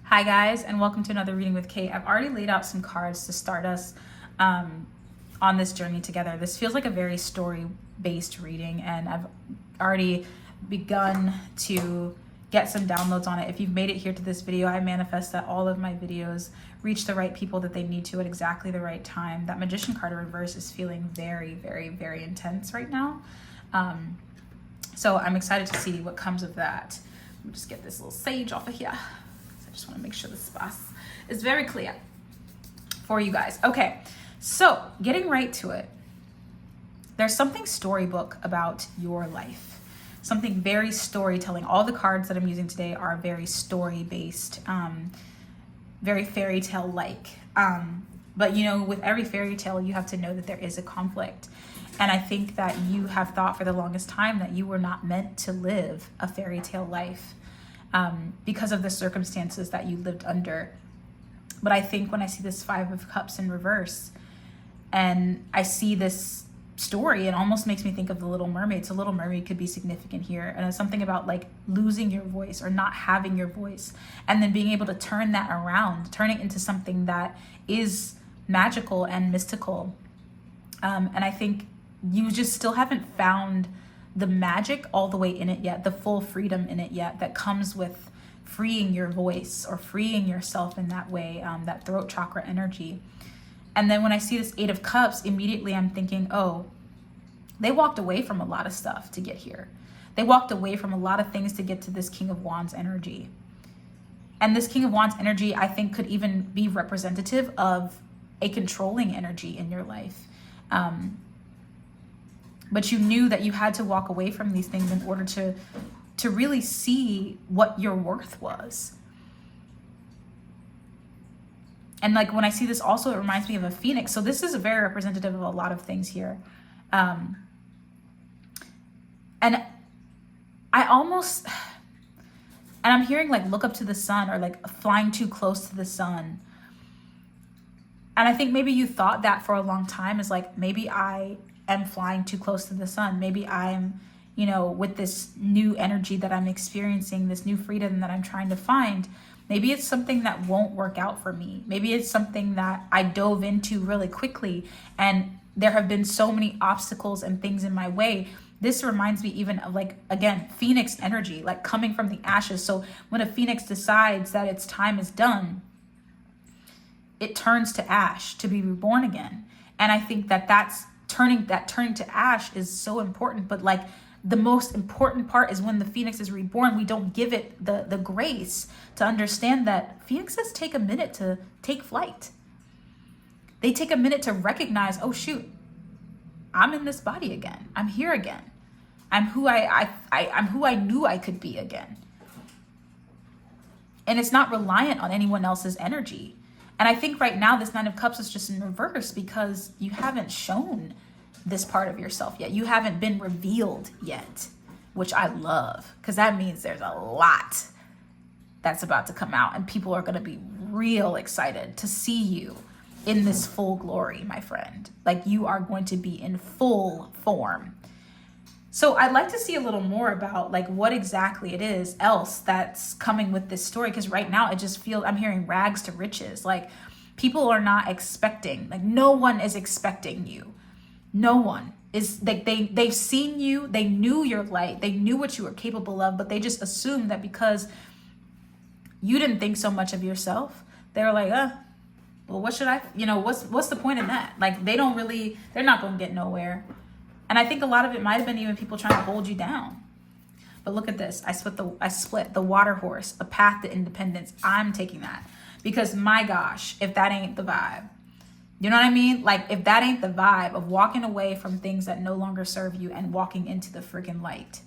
Hi guys, and welcome to another reading with Cate. I've already laid out some cards to start us on this journey together. This feels like a very story-based reading, and I've already begun to get some downloads on it. If you've made it here to this video, I manifest that all of my videos reach the right people that they need to at exactly the right time. That Magician card in reverse is feeling very, very, very intense right now. So I'm excited to see what comes of that. Let me just get this little sage off of here. I just want to make sure the space is very clear for you guys. Okay, so getting right to it. There's something storybook about your life. Something very storytelling. All the cards that I'm using today are very story-based, very fairy tale-like. But you know, with every fairy tale, you have to know that there is a conflict. And I think that you have thought for the longest time that you were not meant to live a fairy tale life. Because of the circumstances that you lived under. But I think when I see this Five of Cups in reverse and I see this story, it almost makes me think of the Little Mermaid. So Little Mermaid could be significant here. And it's something about like losing your voice or not having your voice and then being able to turn that around, turn it into something that is magical and mystical. And I think you just still haven't found the magic all the way in it yet, the full freedom in it yet that comes with freeing your voice or freeing yourself in that way, that throat chakra energy. And then when I see this Eight of Cups, immediately I'm thinking, oh, they walked away from a lot of stuff to get here. They walked away from a lot of things to get to this King of Wands energy. And this King of Wands energy, I think, could even be representative of a controlling energy in your life. But you knew that you had to walk away from these things in order to really see what your worth was. And like when I see this also, it reminds me of a phoenix. So this is very representative of a lot of things here. And I almost, and I'm hearing like look up to the sun or like flying too close to the sun. And I think maybe you thought that for a long time is like, maybe I am flying too close to the sun. Maybe I'm, you know, with this new energy that I'm experiencing, this new freedom that I'm trying to find, maybe it's something that won't work out for me. Maybe it's something that I dove into really quickly and there have been so many obstacles and things in my way. This reminds me even of like, again, phoenix energy, like coming from the ashes. So when a phoenix decides that its time is done, it turns to ash to be reborn again. And I think that turning to ash is so important. But like the most important part is when the phoenix is reborn, we don't give it the grace to understand that phoenixes take a minute to take flight. They take a minute to recognize, oh shoot, I'm in this body again. I'm here again. I'm who I'm who I knew I could be again. And it's not reliant on anyone else's energy. And I think right now this Nine of Cups is just in reverse because you haven't shown this part of yourself yet. You haven't been revealed yet, which I love because that means there's a lot that's about to come out and people are going to be real excited to see you in this full glory, my friend. Like you are going to be in full form. So I'd like to see a little more about like what exactly it is else that's coming with this story. Because right now it just feels, I'm hearing rags to riches. Like people are not expecting, like no one is expecting you. No one is like, they've seen you, they knew your light, they knew what you were capable of, but they just assumed that because you didn't think so much of yourself, they were like, well, what should I, you know, what's the point in that? Like they're not going to get nowhere. And I think a lot of it might have been even people trying to hold you down. But look at this. I split the water horse, a path to independence. I'm taking that because my gosh, if that ain't the vibe, you know what I mean? Like if that ain't the vibe of walking away from things that no longer serve you and walking into the freaking light.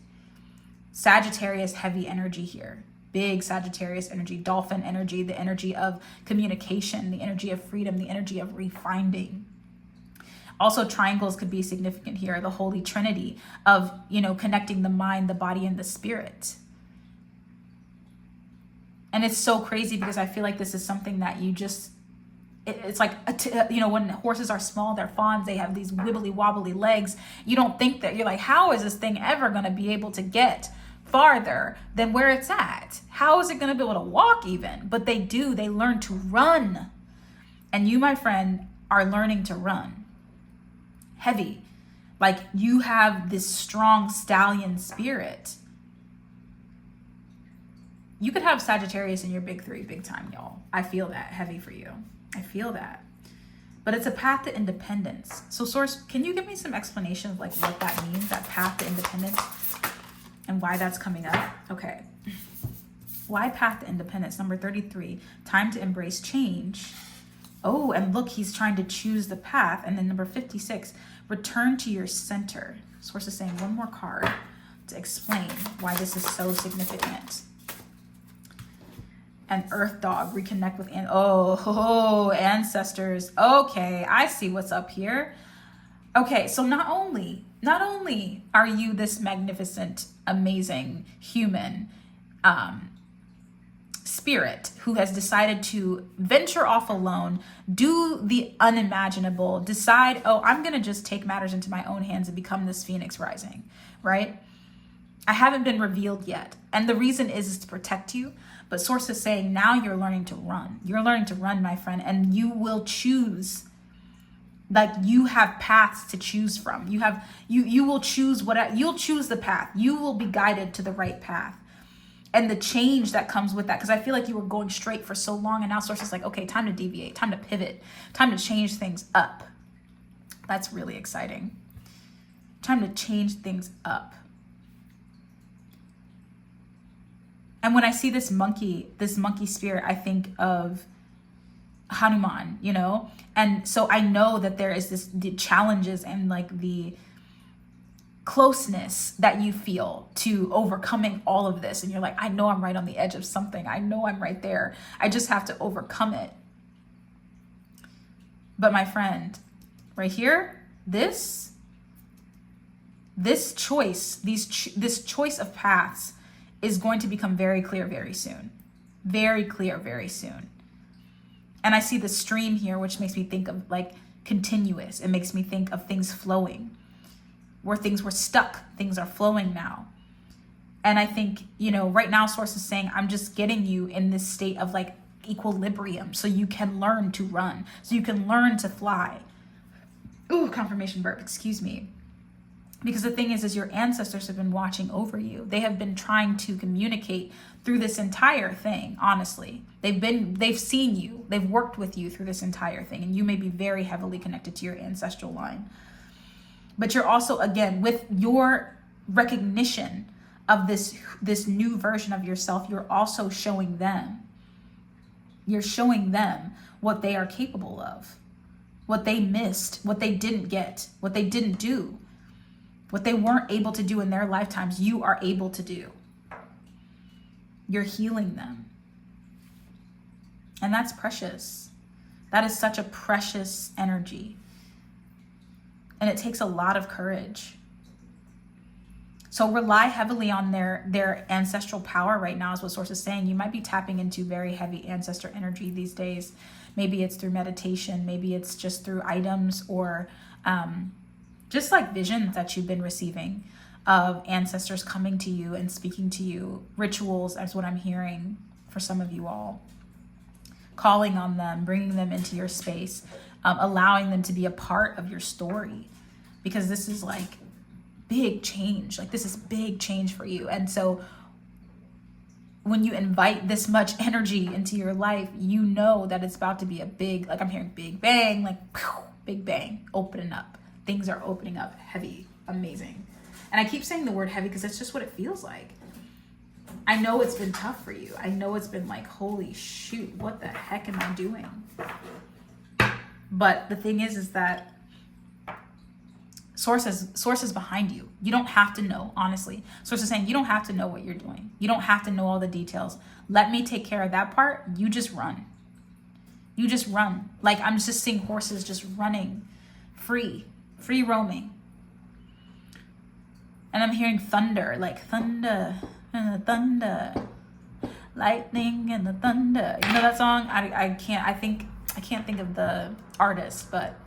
Sagittarius heavy energy here. Big Sagittarius energy, dolphin energy, the energy of communication, the energy of freedom, the energy of refinding. Also, triangles could be significant here. The Holy Trinity of, you know, connecting the mind, the body, and the spirit. And it's so crazy because I feel like this is something that you just, it's like, you know, when horses are small, they're fawns, they have these wibbly wobbly legs. You don't think that, you're like, how is this thing ever going to be able to get farther than where it's at. How is it going to be able to walk even? But they do. They learn to run. And you, my friend, are learning to run. Heavy. Like you have this strong stallion spirit. You could have Sagittarius in your big three, big time, y'all. I feel that heavy for you. I feel that. But it's a path to independence. So Source, can you give me some explanation of like what that means, that path to independence, and why that's coming up? Okay. Why path to independence? Number 33, time to embrace change. Oh, and look, he's trying to choose the path. And then number 56, return to your center. Source is saying one more card to explain why this is so significant. And Earth Dog, reconnect with, ancestors. Okay, I see what's up here. Okay, so not only are you this magnificent, amazing human spirit who has decided to venture off alone, do the unimaginable, decide, oh, I'm gonna just take matters into my own hands and become this phoenix rising, right? I haven't been revealed yet. And the reason is to protect you. But Source is saying now you're learning to run. You're learning to run, my friend, and you will choose. Like you have paths to choose from. You will choose you'll choose the path. You will be guided to the right path. And the change that comes with that, because I feel like you were going straight for so long, and now Source is like, okay, time to deviate, time to pivot, time to change things up. That's really exciting. Time to change things up. And when I see this monkey spirit, I think of Hanuman, you know? And so I know that there is the challenges and like the closeness that you feel to overcoming all of this. And you're like, I know I'm right on the edge of something. I know I'm right there. I just have to overcome it. But my friend, right here, this choice, this choice of paths is going to become very clear very soon. Very clear very soon. And I see the stream here, which makes me think of like continuous. It makes me think of things flowing. Where things were stuck, things are flowing now. And I think, you know, right now Source is saying, I'm just getting you in this state of like equilibrium so you can learn to run, so you can learn to fly. Ooh, confirmation burp, excuse me. Because the thing is your ancestors have been watching over you. They have been trying to communicate through this entire thing, honestly. They've seen you. They've worked with you through this entire thing. And you may be very heavily connected to your ancestral line. But you're also, again, with your recognition of this new version of yourself, you're also showing them. You're showing them what they are capable of. What they missed, what they didn't get, what they didn't do. What they weren't able to do in their lifetimes, you are able to do. You're healing them. And that's precious. That is such a precious energy. And it takes a lot of courage. So rely heavily on their ancestral power right now is what Source is saying. You might be tapping into very heavy ancestor energy these days. Maybe it's through meditation. Maybe it's just through items or just like visions that you've been receiving of ancestors coming to you and speaking to you. Rituals, that's what I'm hearing for some of you all. Calling on them, bringing them into your space, allowing them to be a part of your story. Because this is like big change. Like this is big change for you. And so when you invite this much energy into your life, you know that it's about to be a big, like I'm hearing big bang, like big bang, opening up. Things are opening up heavy, amazing. And I keep saying the word heavy because that's just what it feels like. I know it's been tough for you. I know it's been like, holy shoot, what the heck am I doing? But the thing is that Source is behind you. You don't have to know, honestly. Source is saying you don't have to know what you're doing. You don't have to know all the details. Let me take care of that part. You just run. You just run. Like I'm just seeing horses just running free roaming. And I'm hearing thunder, like thunder and the thunder, lightning and the thunder. You know that song? I can't think of the artist, but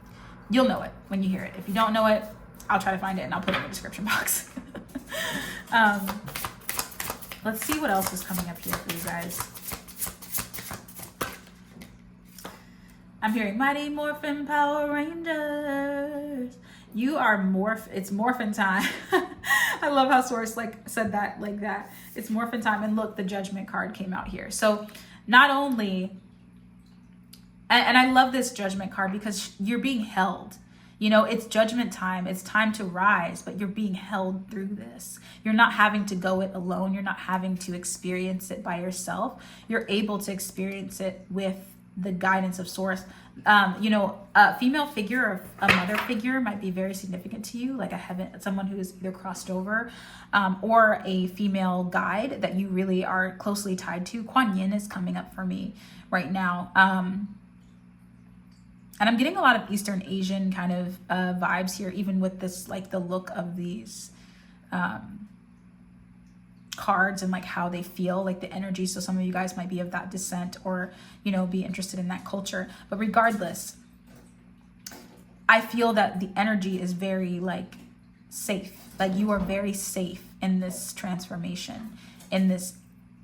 you'll know it when you hear it. If you don't know it, I'll try to find it and I'll put it in the description box. Let's see what else is coming up here for you guys. I'm hearing Mighty Morphin Power Rangers. You are it's morphin time. I love how Source like said that like that. It's morphin time. And look, the Judgment card came out here. So not only, and I love this Judgment card because you're being held. You know, it's judgment time. It's time to rise, but you're being held through this. You're not having to go it alone. You're not having to experience it by yourself. You're able to experience it with the guidance of Source. You know, a female figure or a mother figure might be very significant to you, like someone who is either crossed over, or a female guide that you really are closely tied to. Kuan Yin is coming up for me right now. And I'm getting a lot of Eastern Asian kind of vibes here, even with this, like the look of these cards and like how they feel, like the energy. So some of you guys might be of that descent or, you know, be interested in that culture. But regardless, I feel that the energy is very like safe. Like you are very safe in this transformation, in this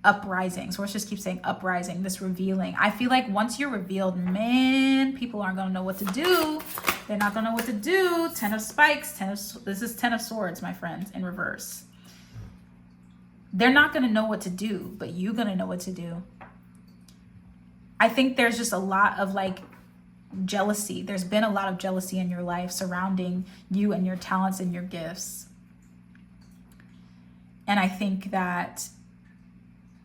uprising. So let's just keep saying uprising, this revealing. I feel like once you're revealed, man, people aren't going to know what to do. They're not going to know what to do. 10 of spikes, this is 10 of swords, my friends, in reverse. They're not going to know what to do, but you're going to know what to do. I think there's just a lot of like jealousy. There's been a lot of jealousy in your life surrounding you and your talents and your gifts. And I think that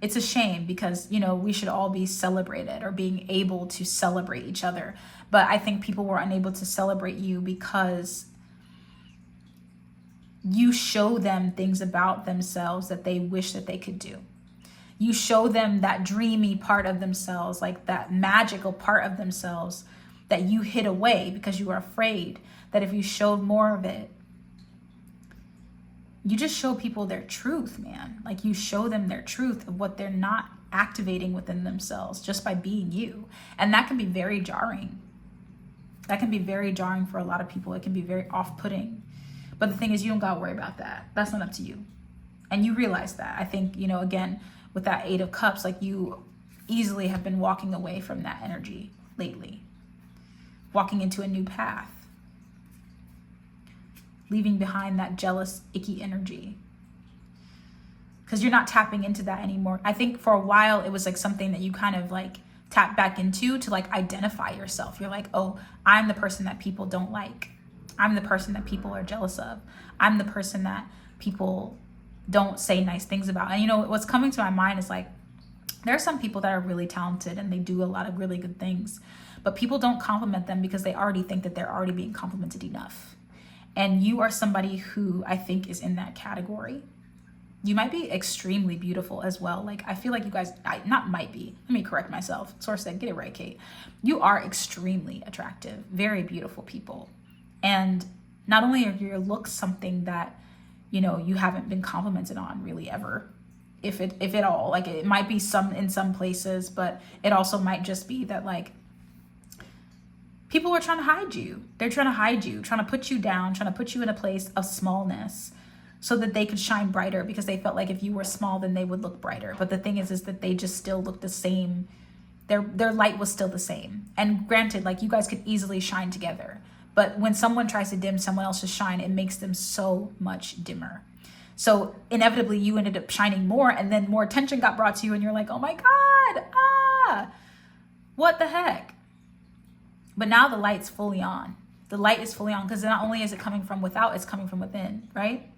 it's a shame because, you know, we should all be celebrated or being able to celebrate each other. But I think people were unable to celebrate you because you show them things about themselves that they wish that they could do. You show them that dreamy part of themselves, like that magical part of themselves that you hid away because you were afraid that if you showed more of it, you just show people their truth, man. Like you show them their truth of what they're not activating within themselves just by being you. And that can be very jarring. That can be very jarring for a lot of people. It can be very off-putting. But the thing is, you don't gotta worry about that. That's not up to you. And you realize that. I think, you know, again, with that 8 of Cups, like you easily have been walking away from that energy lately. Walking into a new path. Leaving behind that jealous, icky energy. Because you're not tapping into that anymore. I think for a while, it was like something that you kind of like tap back into to like identify yourself. You're like, oh, I'm the person that people don't like. I'm the person that people are jealous of. I'm the person that people don't say nice things about. And you know, what's coming to my mind is like, there are some people that are really talented and they do a lot of really good things, but people don't compliment them because they already think that they're already being complimented enough. And you are somebody who I think is in that category. You might be extremely beautiful as well. Like, I feel like you guys, not might be, let me correct myself. Source said, get it right, Kate. You are extremely attractive, very beautiful people. And not only are your looks something that, you know, you haven't been complimented on really ever, if at all, like it might be in some places, but it also might just be that like people are trying to hide you. They're trying to hide you, trying to put you down, trying to put you in a place of smallness so that they could shine brighter because they felt like if you were small, then they would look brighter. But the thing is that they just still look the same. Their light was still the same. And granted, like you guys could easily shine together. But when someone tries to dim someone else's shine, it makes them so much dimmer. So inevitably you ended up shining more and then more attention got brought to you and you're like, oh my God, what the heck? But now the light's fully on. The light is fully on because not only is it coming from without, it's coming from within, right?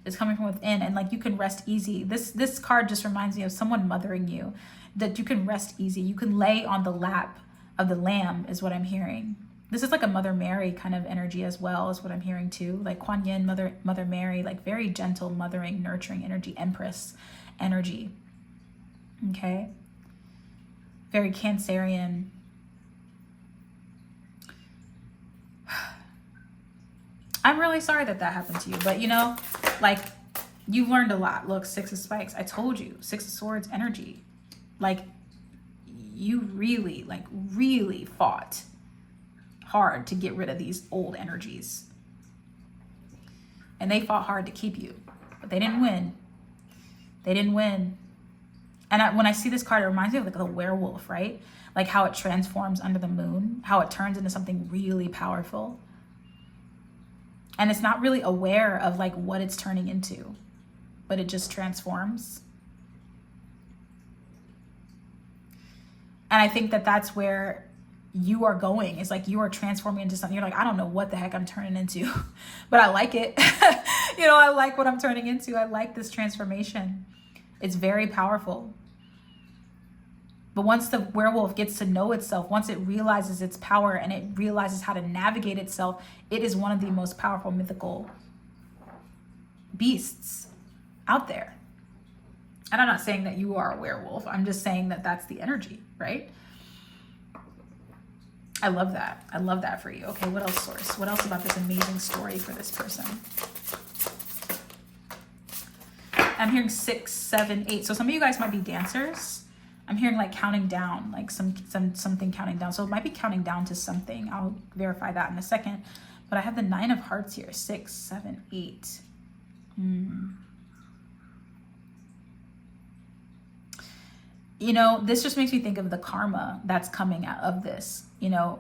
It's coming from within and like you can rest easy. This card just reminds me of someone mothering you, that you can rest easy. You can lay on the lap of the lamb is what I'm hearing. This is like a Mother Mary kind of energy as well is what I'm hearing too. Like Kuan Yin, Mother Mary, like very gentle, mothering, nurturing energy, Empress energy. Okay. Very Cancerian. I'm really sorry that that happened to you, but you know, like you've learned a lot. Look, 6 of Spikes. I told you, 6 of Swords energy. Like you really fought hard to get rid of these old energies. And they fought hard to keep you, but they didn't win. They didn't win. And when I see this card, it reminds me of like the werewolf, right? Like how it transforms under the moon, how it turns into something really powerful. And it's not really aware of like what it's turning into, but it just transforms. And I think that that's where you are going. It's like you are transforming into something. You're like, I don't know what the heck I'm turning into, but I like it. You know, I like what I'm turning into. I like this transformation. It's very powerful. But once the werewolf gets to know itself, once it realizes its power and it realizes how to navigate itself, it is one of the most powerful mythical beasts out there. And I'm not saying that you are a werewolf. I'm just saying that that's the energy, right? I love that. I love that for you. Okay, what else, Source? What else about this amazing story for this person? I'm hearing 6, 7, 8. So some of you guys might be dancers. I'm hearing like counting down, like something counting down. So it might be counting down to something. I'll verify that in a second. But I have the 9 of hearts here. 6, 7, 8. You know, this just makes me think of the karma that's coming out of this, you know,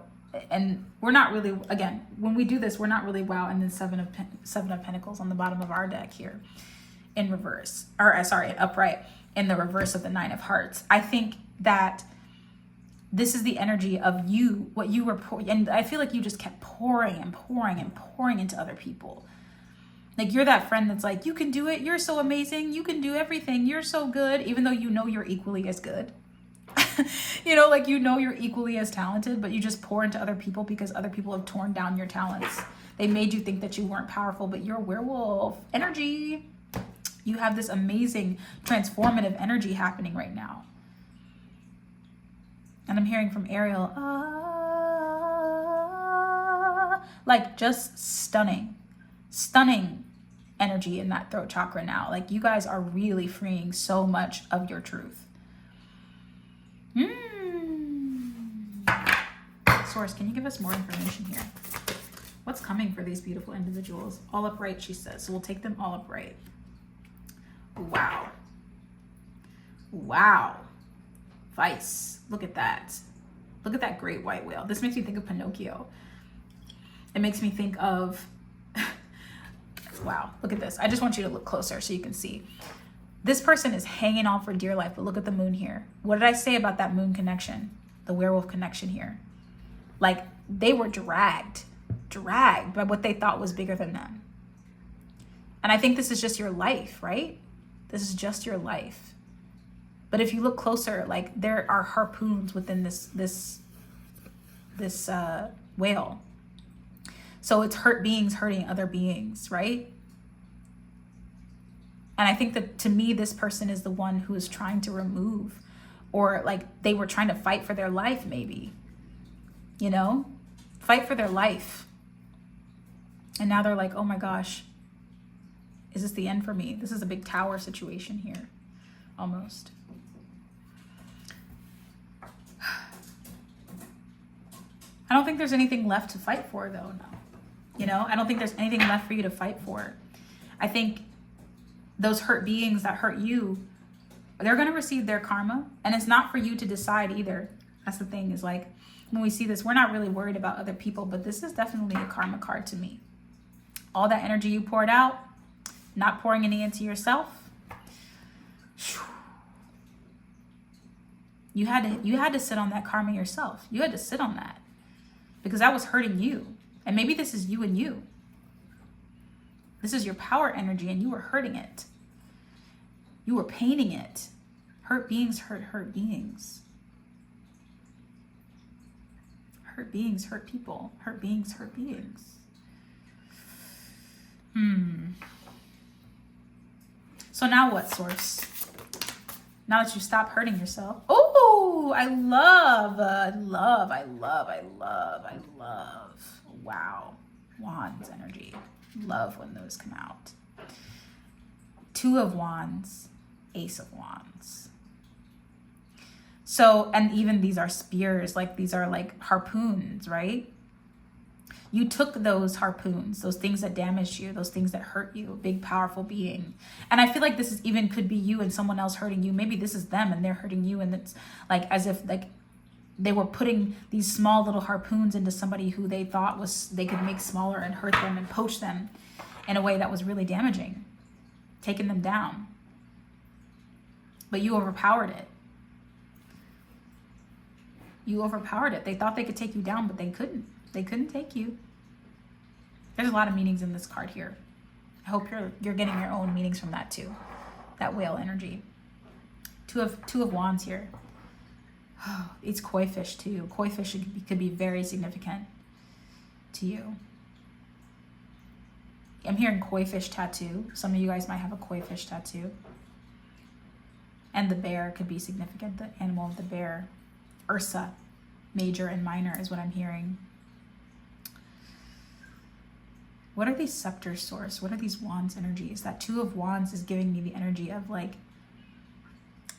and we're not really, again, when we do this, we're not really, wow. And then 7 of Pentacles on the bottom of our deck here in reverse, or sorry, upright in the reverse of the 9 of Hearts. I think that this is the energy of you, what you were pouring. And I feel like you just kept pouring and pouring and pouring into other people. Like you're that friend that's like, you can do it. You're so amazing. You can do everything. You're so good. Even though you know you're equally as good. You know, like you know you're equally as talented, but you just pour into other people because other people have torn down your talents. They made you think that you weren't powerful, but you're werewolf energy. You have this amazing transformative energy happening right now. And I'm hearing from Ariel, like just stunning energy in that throat chakra now. Like you guys are really freeing so much of your truth. Source, can you give us more information here? What's coming for these beautiful individuals? All upright, she says. So we'll take them all upright. Wow. Wow. Vice. Look at that. Look at that great white whale. This makes me think of Pinocchio. It makes me think of... Wow. Look at this. I just want you to look closer so you can see. This person is hanging on for dear life, but look at the moon here. What did I say about that moon connection? The werewolf connection here. Like they were dragged by what they thought was bigger than them. And I think this is just your life, right? This is just your life. But if you look closer, like there are harpoons within this whale. So it's hurt beings hurting other beings, right? And I think that to me, this person is the one who is trying to remove, or like they were trying to fight for their life, maybe, you know, fight for their life. And now they're like, oh my gosh, is this the end for me? This is a big tower situation here, almost. I don't think there's anything left to fight for though, no. You know, I don't think there's anything left for you to fight for. I think those hurt beings that hurt you, they're going to receive their karma. And it's not for you to decide either. That's the thing, is like, when we see this, we're not really worried about other people, but this is definitely a karma card to me. All that energy you poured out, not pouring any into yourself. You had to sit on that karma yourself. You had to sit on that because that was hurting you. And maybe this is you and you. This is your power energy and you were hurting it. You were painting it. Hurt beings hurt beings. Hurt beings hurt people. Hurt beings hurt beings. So now what, Source? Now that you stop hurting yourself. Oh, I love. Wow. Wands energy. Love when those come out. 2 of Wands, Ace of Wands. So, and even these are spears, like these are like harpoons, right? You took those harpoons, those things that damaged you, those things that hurt you, a big, powerful being. And I feel like this is even could be you and someone else hurting you. Maybe this is them and they're hurting you. And it's like as if like they were putting these small little harpoons into somebody who they thought was they could make smaller and hurt them and poach them in a way that was really damaging, taking them down. But you overpowered it. You overpowered it. They thought they could take you down, but they couldn't. They couldn't take you. There's a lot of meanings in this card here. I hope you're getting your own meanings from that too. That whale energy. Two of Wands here. Oh, it's koi fish too. Koi fish could be very significant to you. I'm hearing koi fish tattoo. Some of you guys might have a koi fish tattoo. And the bear could be significant. The animal of the bear. Ursa, major and minor is what I'm hearing. What are these scepters, Source? What are these wands energies? That Two of Wands is giving me the energy of like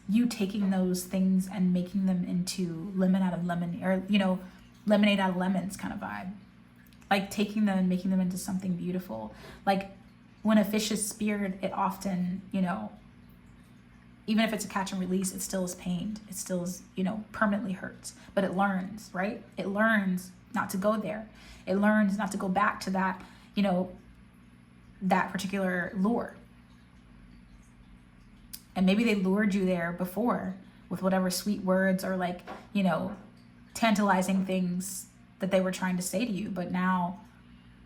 you taking those things and making them into lemon out of lemon, or lemonade out of lemons kind of vibe. Like taking them and making them into something beautiful. Like when a fish is speared, it often, even if it's a catch and release, it still is pained. It still is, permanently hurts. But it learns, right? It learns not to go there. It learns not to go back to that, that particular lure. And maybe they lured you there before with whatever sweet words or like, tantalizing things that they were trying to say to you. But now,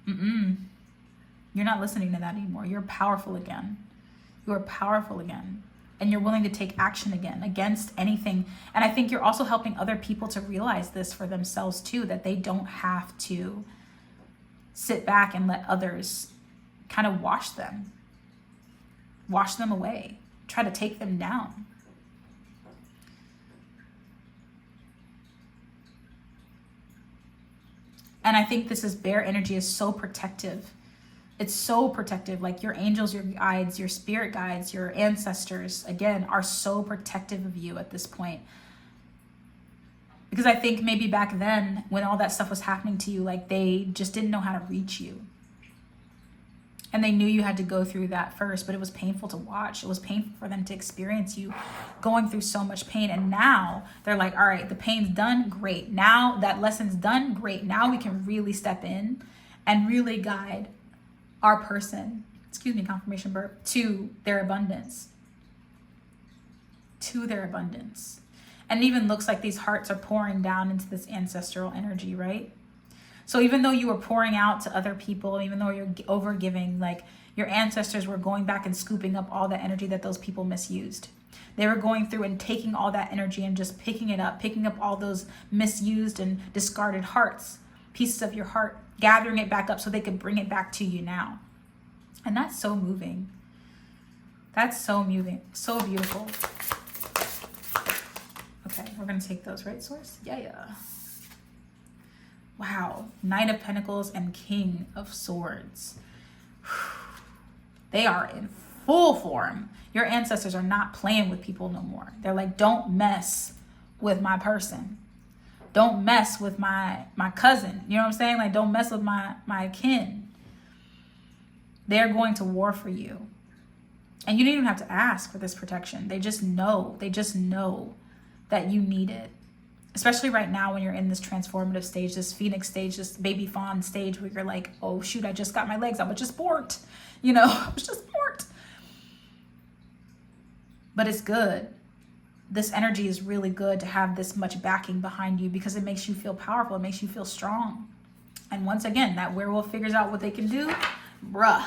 you're not listening to that anymore. You're powerful again. You are powerful again. And you're willing to take action again against anything. And I think you're also helping other people to realize this for themselves too, that they don't have to sit back and let others kind of wash them away, try to take them down. And I think this is bear energy is so protective. It's so protective. Like your angels, your guides, your spirit guides, your ancestors, again, are so protective of you at this point. Because I think maybe back then when all that stuff was happening to you, like they just didn't know how to reach you. And they knew you had to go through that first, but it was painful to watch. It was painful for them to experience you going through so much pain. And now they're like, all right, the pain's done, great. Now that lesson's done, great. Now we can really step in and really guide our person, confirmation burp, to their abundance. To their abundance. And it even looks like these hearts are pouring down into this ancestral energy, right? So even though you were pouring out to other people, even though you're over giving, like your ancestors were going back and scooping up all the energy that those people misused. They were going through and taking all that energy and just picking up all those misused and discarded hearts, pieces of your heart, gathering it back up so they could bring it back to you now. And that's so moving. That's so moving. So beautiful. Okay, we're going to take those, right, Source? Yeah. Wow. Knight of Pentacles and King of Swords. They are in full form. Your ancestors are not playing with people no more. They're like, don't mess with my person. Don't mess with my cousin. You know what I'm saying? Like, don't mess with my kin. They're going to war for you. And you don't even have to ask for this protection. They just know. They just know that you need it. Especially right now when you're in this transformative stage, this phoenix stage, this baby fawn stage where you're like, oh shoot, I just got my legs. I was just born. I was just born. But it's good. This energy is really good to have this much backing behind you because it makes you feel powerful. It makes you feel strong. And once again, that werewolf figures out what they can do. Bruh.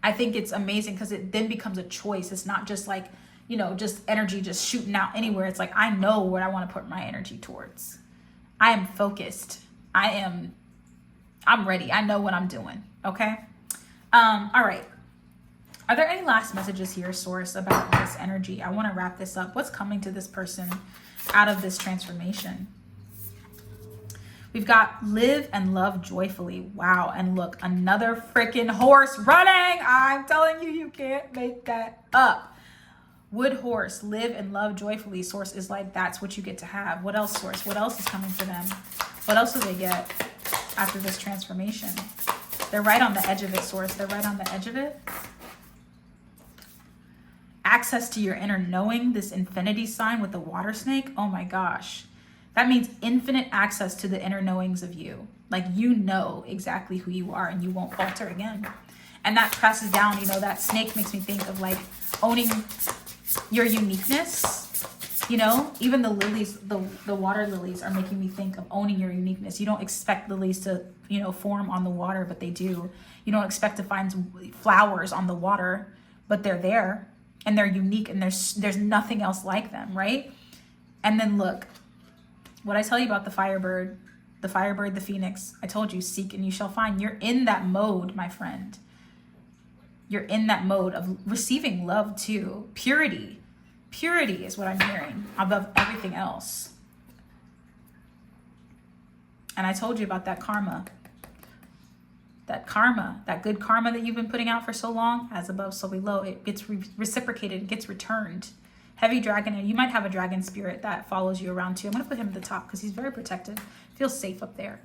I think it's amazing because it then becomes a choice. It's not just like, just energy just shooting out anywhere. It's like, I know what I want to put my energy towards. I am focused. I'm ready. I know what I'm doing. Okay. All right. Are there any last messages here, Source, about this energy? I want to wrap this up. What's coming to this person out of this transformation? We've got live and love joyfully. Wow. And look, another freaking horse running. I'm telling you, you can't make that up. Wood horse, live and love joyfully. Source is like, that's what you get to have. What else, Source? What else is coming for them? What else do they get after this transformation? They're right on the edge of it, Source. They're right on the edge of it. Access to your inner knowing, this infinity sign with the water snake. Oh my gosh. That means infinite access to the inner knowings of you. Like, you know exactly who you are and you won't falter again. And that presses down, you know, that snake makes me think of like owning your uniqueness. You know, even the lilies, the water lilies are making me think of owning your uniqueness. You don't expect lilies to, you know, form on the water, but they do. You don't expect to find flowers on the water, but they're there and they're unique and there's nothing else like them, right? And then look, what I tell you about the firebird, the phoenix, I told you, seek and you shall find. You're in that mode, my friend. You're in that mode of receiving love too. Purity. Purity is what I'm hearing above everything else. And I told you about that karma. That karma, that good karma that you've been putting out for so long, as above, so below, it gets reciprocated, it gets returned. Heavy dragon, and you might have a dragon spirit that follows you around too. I'm going to put him at the top because he's very protective. Feels safe up there.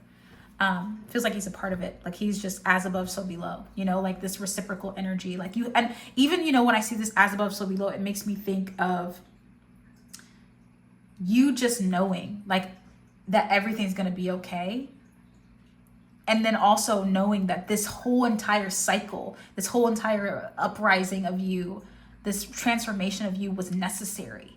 Feels like he's a part of it. Like he's just as above, so below, you know, like this reciprocal energy. Like you, and even, you know, when I see this as above, so below, it makes me think of you just knowing like that everything's going to be okay. And then also knowing that this whole entire cycle, this whole entire uprising of you, this transformation of you was necessary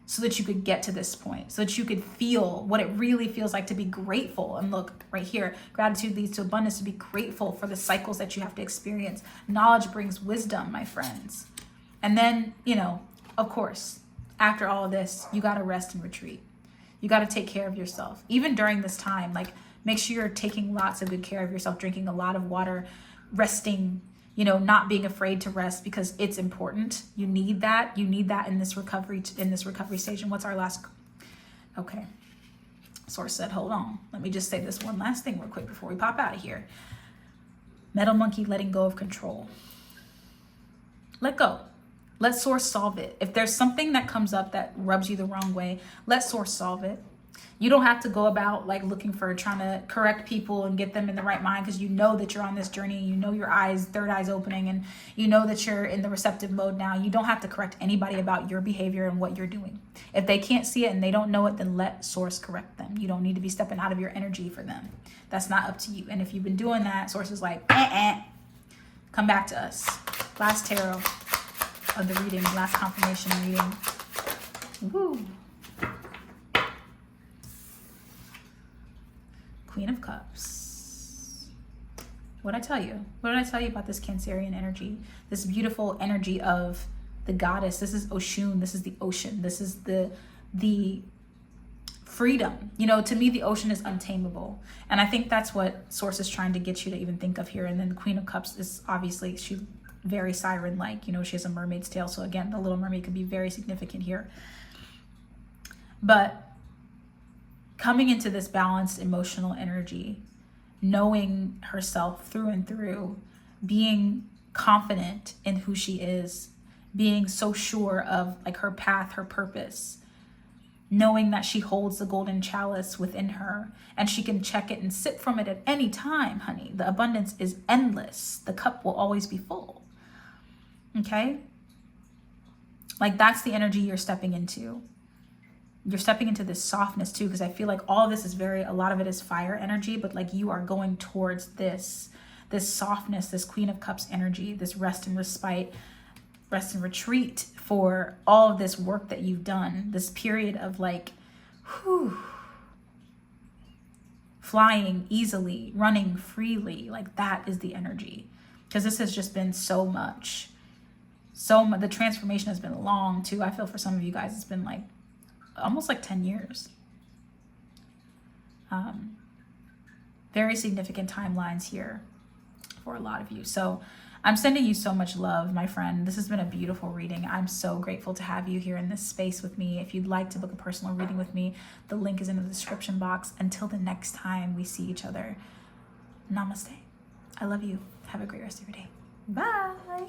so that you could get to this point, so that you could feel what it really feels like to be grateful. And look right here, gratitude leads to abundance, to be grateful for the cycles that you have to experience. Knowledge brings wisdom, my friends. And then, you know, of course, after all of this, you got to rest and retreat. You got to take care of yourself. Even during this time, like make sure you're taking lots of good care of yourself, drinking a lot of water, resting, you know, not being afraid to rest because it's important. You need that. You need that in this recovery stage. And what's our last? Okay. Source said, hold on. Let me just say this one last thing real quick before we pop out of here. Metal monkey, letting go of control. Let go. Let Source solve it. If there's something that comes up that rubs you the wrong way, let Source solve it. You don't have to go about like looking for trying to correct people and get them in the right mind because you know that you're on this journey. You know your eyes, third eye's opening, and you know that you're in the receptive mode now. You don't have to correct anybody about your behavior and what you're doing. If they can't see it and they don't know it, then let Source correct them. You don't need to be stepping out of your energy for them. That's not up to you. And if you've been doing that, Source is like, come back to us. Last tarot of the reading, last confirmation reading. Woo. Queen of Cups. What did I tell you? What did I tell you about this Cancerian energy? This beautiful energy of the goddess. This is Oshun. This is the ocean. This is the freedom. You know, to me, the ocean is untamable. And I think that's what Source is trying to get you to even think of here. And then the Queen of Cups is obviously, she's very siren-like. You know, she has a mermaid's tail. So again, the Little Mermaid could be very significant here. But coming into this balanced emotional energy, knowing herself through and through, being confident in who she is, being so sure of like her path, her purpose, knowing that she holds the golden chalice within her and she can check it and sip from it at any time, honey. The abundance is endless. The cup will always be full. Okay? Like that's the energy you're stepping into. You're stepping into this softness too, because I feel like all of this is a lot of it is fire energy, but like you are going towards this softness, this Queen of Cups energy, this rest and respite, rest and retreat for all of this work that you've done, this period of like, flying easily, running freely, like that is the energy. Because this has just been so much. The transformation has been long too. I feel for some of you guys, it's been like, almost like 10 years. Very significant timelines here for a lot of you. So I'm sending you so much love, my friend. This has been a beautiful reading. I'm so grateful to have you here in this space with me. If you'd like to book a personal reading with me, the link is in the description box. Until the next time we see each other, namaste. I love you. Have a great rest of your day. Bye.